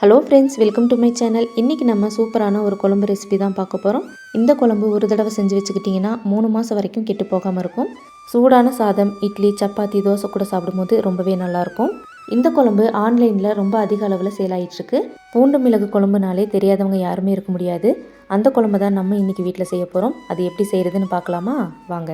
Hello friends, welcome to my channel. இன்றைக்கி நம்ம சூப்பரான ஒரு குழம்பு ரெசிபி தான் பார்க்க போகிறோம். இந்த குழம்பு ஒரு தடவை செஞ்சு வச்சுக்கிட்டிங்கன்னா 3 மாதம் வரைக்கும் கெட்டு போகாமல் இருக்கும். சூடான சாதம், இட்லி, சப்பாத்தி, தோசை கூட சாப்பிடும்போது ரொம்பவே நல்லாயிருக்கும். இந்த குழம்பு ஆன்லைனில் ரொம்ப அதிக அளவில் சேல் ஆகிட்டுருக்கு. பூண்டு மிளகு குழம்புனாலே தெரியாதவங்க யாருமே இருக்க முடியாது. அந்த குழம்பு தான் நம்ம இன்றைக்கி வீட்டில் செய்ய போகிறோம். அது எப்படி செய்கிறதுன்னு பார்க்கலாமா? வாங்க.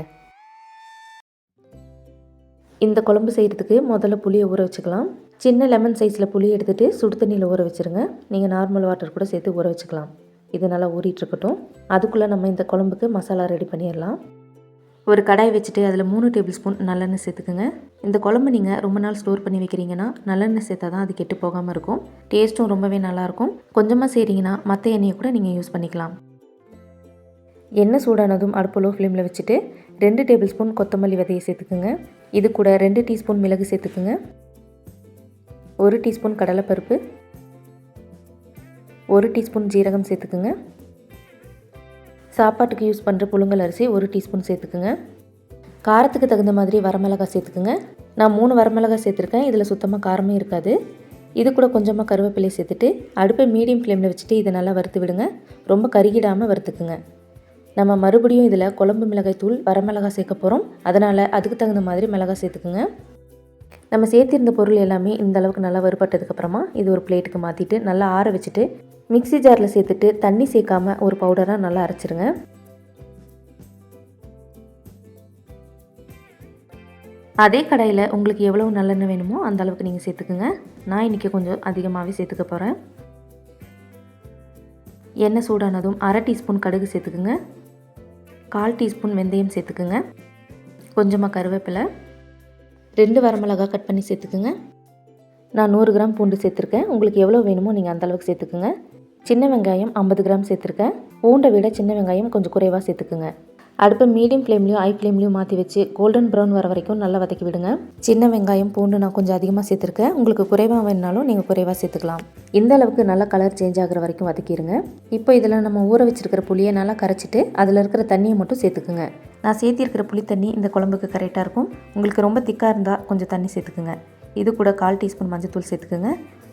இந்த குழம்பு செய்கிறதுக்கு முதல்ல புளியை ஊற வச்சுக்கலாம். சின்ன லெமன் சைஸில் புளி எடுத்துகிட்டு சுடு தண்ணியில் ஊற வச்சுருங்க. நீங்கள் நார்மல் வாட்டர் கூட சேர்த்து ஊற வச்சுக்கலாம். இது நல்லா ஊறிட்டுருக்கட்டும். அதுக்குள்ளே நம்ம இந்த குழம்புக்கு மசாலா ரெடி பண்ணிடலாம். ஒரு கடாய் வச்சுட்டு அதில் 3 டேபிள் ஸ்பூன் நல்லெண்ணெய் சேர்த்துக்குங்க. இந்த குழம்பு நீங்கள் ரொம்ப நாள் ஸ்டோர் பண்ணி வைக்கிறீங்கன்னா நல்லெண்ணெய் சேர்த்தா தான் அது கெட்டு போகாமல் இருக்கும். டேஸ்ட்டும் ரொம்பவே நல்லாயிருக்கும். கொஞ்சமாக செய்கிறீங்கன்னா மற்ற எண்ணெயை கூட நீங்கள் யூஸ் பண்ணிக்கலாம். எண்ணெய் சூடானதும் அடுப்பு லோ ஃப்ளேமில் வச்சுட்டு 2 டேபிள் ஸ்பூன் கொத்தமல்லி விதையை சேர்த்துக்குங்க. இது கூட 2 டீஸ்பூன் மிளகு சேர்த்துக்குங்க. 1 டீஸ்பூன் கடலைப்பருப்பு, 1 டீஸ்பூன் ஜீரகம் சேர்த்துக்குங்க. சாப்பாட்டுக்கு யூஸ் பண்ணுற புழுங்கல் அரிசி 1 டீஸ்பூன் சேர்த்துக்குங்க. காரத்துக்கு தகுந்த மாதிரி வரமிளகாய் சேர்த்துக்குங்க. நான் 3 வரமிளகாய் சேர்த்துருக்கேன். இதில் சுத்தமாக காரமே இருக்காது. இது கூட கொஞ்சமாக கருவேப்பிலை சேர்த்துட்டு அடுப்பை மீடியம் ஃப்ளேமில் வச்சுட்டு இதை நல்லா வறுத்து விடுங்க. ரொம்ப கருகிடாமல் வறுத்துக்குங்க. நம்ம மறுபடியும் இதில் குழம்பு மிளகாய் தூள், வரமிளகாய் சேர்க்க போகிறோம். அதனால் அதுக்கு தகுந்த மாதிரி மிளகாய் சேர்த்துக்குங்க. நம்ம சேர்த்திருந்த பொருள் எல்லாமே இந்த அளவுக்கு நல்லா வறுபட்டதுக்கப்புறமா இது ஒரு பிளேட்டுக்கு மாற்றிட்டு நல்லா ஆற வச்சுட்டு மிக்ஸி ஜாரில் சேர்த்துட்டு தண்ணி சேர்க்காமல் ஒரு பவுடராக நல்லா அரைச்சிருங்க. அதே கடாயில் உங்களுக்கு எவ்வளவு நல்லெண்ணெய் வேணுமோ அந்த அளவுக்கு நீங்கள் சேர்த்துக்குங்க. நான் இன்றைக்கி கொஞ்சம் அதிகமாகவே சேர்த்துக்க போகிறேன். எண்ணெய் சூடானதும் 1/2 டீஸ்பூன் கடுகு சேர்த்துக்குங்க. 1/4 டீஸ்பூன் வெந்தயம் சேர்த்துக்குங்க. கொஞ்சமாக கருவேப்பிலை, 2 வரமிளகாய் கட் பண்ணி சேர்த்துக்குங்க. நான் 100 கிராம் பூண்டு சேர்த்துருக்கேன். உங்களுக்கு எவ்வளோ வேணுமோ நீங்கள் அந்தளவுக்கு சேர்த்துக்குங்க. சின்ன வெங்காயம் 50 கிராம் சேர்த்துருக்கேன். பூண்டை விட சின்ன வெங்காயம் கொஞ்சம் குறைவாக சேர்த்துக்குங்க. அடுப்பை மீடியம் ஃப்ளேம்லையும் ஹை ஃப்ளேம்லையும் மாற்றி வச்சு கோல்டன் ப்ரௌன் வர வரைக்கும் நல்லா வதக்கி விடுங்க. சின்ன வெங்காயம் பூண்டு நான் கொஞ்சம் அதிகமாக சேர்த்துருக்கேன். உங்களுக்கு குறைவாக வேணுனாலும் நீங்கள் குறைவாக சேர்த்துக்கலாம். இந்த அளவுக்கு நல்லா கலர் சேஞ்ச் ஆகிற வரைக்கும் வதக்கிடுங்க. இப்போ இதில் நம்ம ஊற வச்சுருக்கிற புளியை நல்லா கரைச்சிட்டு அதில் இருக்கிற தண்ணியை மட்டும் சேர்த்துக்குங்க. நான் சேர்த்திருக்கிற புளி தண்ணி இந்த குழம்புக்கு கரெக்டாக இருக்கும். உங்களுக்கு ரொம்ப திக்காக இருந்தால் கொஞ்சம் தண்ணி சேர்த்துக்குங்க. இது கூட 1/4 டீஸ்பூன் மஞ்சள் சேர்த்துக்குங்க.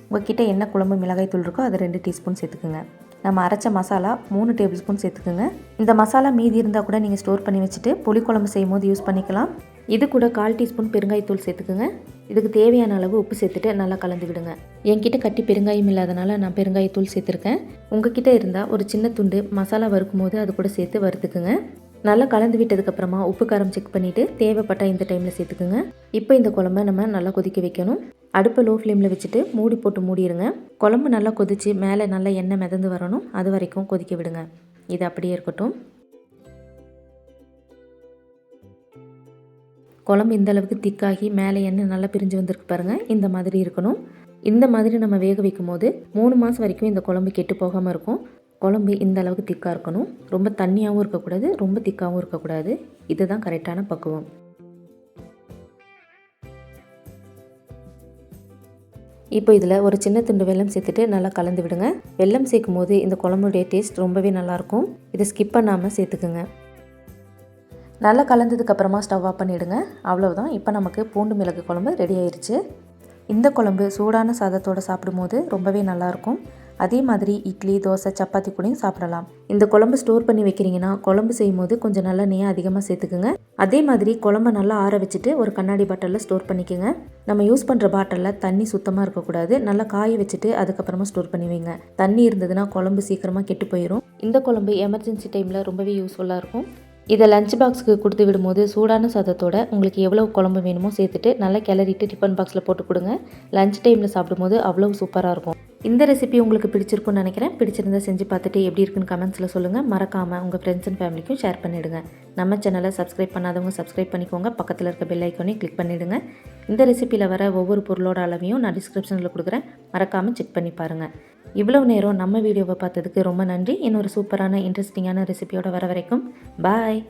உங்கள்கிட்ட என்ன குழம்பு மிளகாய் தூள் இருக்கோ அதை 2 டீஸ்பூன் சேர்த்துக்குங்க. நம்ம அரைச்ச மசாலா 3 டேபிள் ஸ்பூன் சேர்த்துக்குங்க. இந்த மசாலா மீதி இருந்தால் கூட நீங்கள் ஸ்டோர் பண்ணி வச்சுட்டு புளிக்குழம்பு செய்யும் போது யூஸ் பண்ணிக்கலாம். இது கூட 1/4 டீஸ்பூன் பெருங்காயத்தூள் சேர்த்துக்குங்க. இதுக்கு தேவையான அளவு உப்பு சேர்த்துட்டு நல்லா கலந்து விடுங்க. என்கிட்ட கட்டி பெருங்காயம் இல்லாதனால நான் பெருங்காயத்தூள் சேர்த்துருக்கேன். உங்ககிட்ட இருந்தால் ஒரு சின்ன துண்டு மசாலா வறுக்கும் போது அது கூட சேர்த்து வறுத்துக்குங்க. நல்லா கலந்து விட்டதுக்கப்புறமா உப்பு காரம் செக் பண்ணிவிட்டு தேவைப்பட்டால் இந்த டைமில் சேர்த்துக்குங்க. இப்போ இந்த குழம்பை நம்ம நல்லா கொதிக்க வைக்கணும். அடுப்பை லோ ஃப்ளேமில் வச்சுட்டு மூடி போட்டு மூடிடுங்க. குழம்பு நல்லா கொதித்து மேலே நல்லா எண்ணெய் மிதந்து வரணும். அது வரைக்கும் கொதிக்க விடுங்க. இது அப்படியே இருக்கட்டும். குழம்பு இந்த அளவுக்கு திக்காகி மேலே எண்ணெய் நல்லா பிரிஞ்சு வந்திருக்கு பாருங்கள். இந்த மாதிரி இருக்கணும். இந்த மாதிரி நம்ம வேக வைக்கும் போது 3 மாதம் வரைக்கும் இந்த குழம்பு கெட்டு போகாமல் இருக்கும். குழம்பு இந்த அளவுக்கு திக்காக இருக்கணும். ரொம்ப தண்ணியாகவும் இருக்கக்கூடாது, ரொம்ப திக்காகவும் இருக்கக்கூடாது. இதுதான் கரெக்டான பக்குவம். இப்போ இதில் ஒரு சின்ன துண்டு வெல்லம் சேர்த்துட்டு நல்லா கலந்து விடுங்க. வெல்லம் சேர்க்கும் போது இந்த குழம்புடைய டேஸ்ட் ரொம்பவே நல்லாயிருக்கும். இதை ஸ்கிப் பண்ணாமல் சேர்த்துக்குங்க. நல்லா கலந்ததுக்கப்புறமா ஸ்டவ் ஆஃப் பண்ணிவிடுங்க. அவ்வளோதான். இப்போ நமக்கு பூண்டு மிளகு குழம்பு ரெடி ஆயிடுச்சு. இந்த குழம்பு சூடான சாதத்தோடு சாப்பிடும்போது ரொம்பவே நல்லாயிருக்கும். அதே மாதிரி இட்லி, தோசை, சப்பாத்தி கூடயும் சாப்பிடலாம். இந்த குழம்பு ஸ்டோர் பண்ணி வைக்கிறீங்கன்னா குழம்பு செய்யும் போது கொஞ்சம் நல்லெண்ணெயை அதிகமாக சேர்த்துக்குங்க. அதே மாதிரி குழம்பை நல்லா ஆற வச்சுட்டு ஒரு கண்ணாடி பாட்டிலில் ஸ்டோர் பண்ணிக்கோங்க. நம்ம யூஸ் பண்ணுற பாட்டிலில் தண்ணி சுத்தமாக இருக்கக்கூடாது. நல்லா காய வச்சுட்டு அதுக்கப்புறமா ஸ்டோர் பண்ணி வைங்க. தண்ணி இருந்ததுன்னா குழம்பு சீக்கிரமாக கெட்டு போயிடும். இந்த குழம்பு எமர்ஜென்சி டைமில் ரொம்பவே யூஸ்ஃபுல்லாக இருக்கும். இதை லஞ்ச் பாக்ஸுக்கு கொடுத்து விடும்போது சூடான சாதத்தோட உங்களுக்கு எவ்வளோ குழம்பு வேணுமோ சேர்த்துட்டு நல்லா கிளறிட்டு டிஃபன் பாக்ஸில் போட்டு கொடுங்க. லஞ்ச் டைமில் சாப்பிடும்போது அவ்வளோ சூப்பராக இருக்கும். இந்த ரெசிபி உங்களுக்கு பிடிச்சிருக்குன்னு நினைக்கிறேன். பிடிச்சிருந்தா செஞ்சு பார்த்துட்டு எப்படி இருக்குன்னு கமெண்ட்ஸில் சொல்லுங்கள். மறக்காமல் உங்கள் ஃப்ரெண்ட்ஸ் அண்ட் ஃபேமிலிக்கும் ஷேர் பண்ணிவிடுங்க. நம்ம சேனலை சப்ஸ்கிரைப் பண்ணாதவங்க சப்ஸ்கிரைப் பண்ணிக்கோங்க. பக்கத்தில் இருக்க பெல் ஐக்கானே கிளிக் பண்ணிவிடுங்க. இந்த ரெசிப்பியில் வர ஒவ்வொரு பொருளோட அளவையும் நான் டிஸ்கிரிப்ஷனில் கொடுக்குறேன். மறக்காமல் செக் பண்ணி பாருங்கள். இவ்வளவு நேரம் நம்ம வீடியோவை பார்த்ததுக்கு ரொம்ப நன்றி. இன்னொரு சூப்பரான இன்ட்ரெஸ்டிங்கான ரெசிபியோட வர வரைக்கும் பாய்.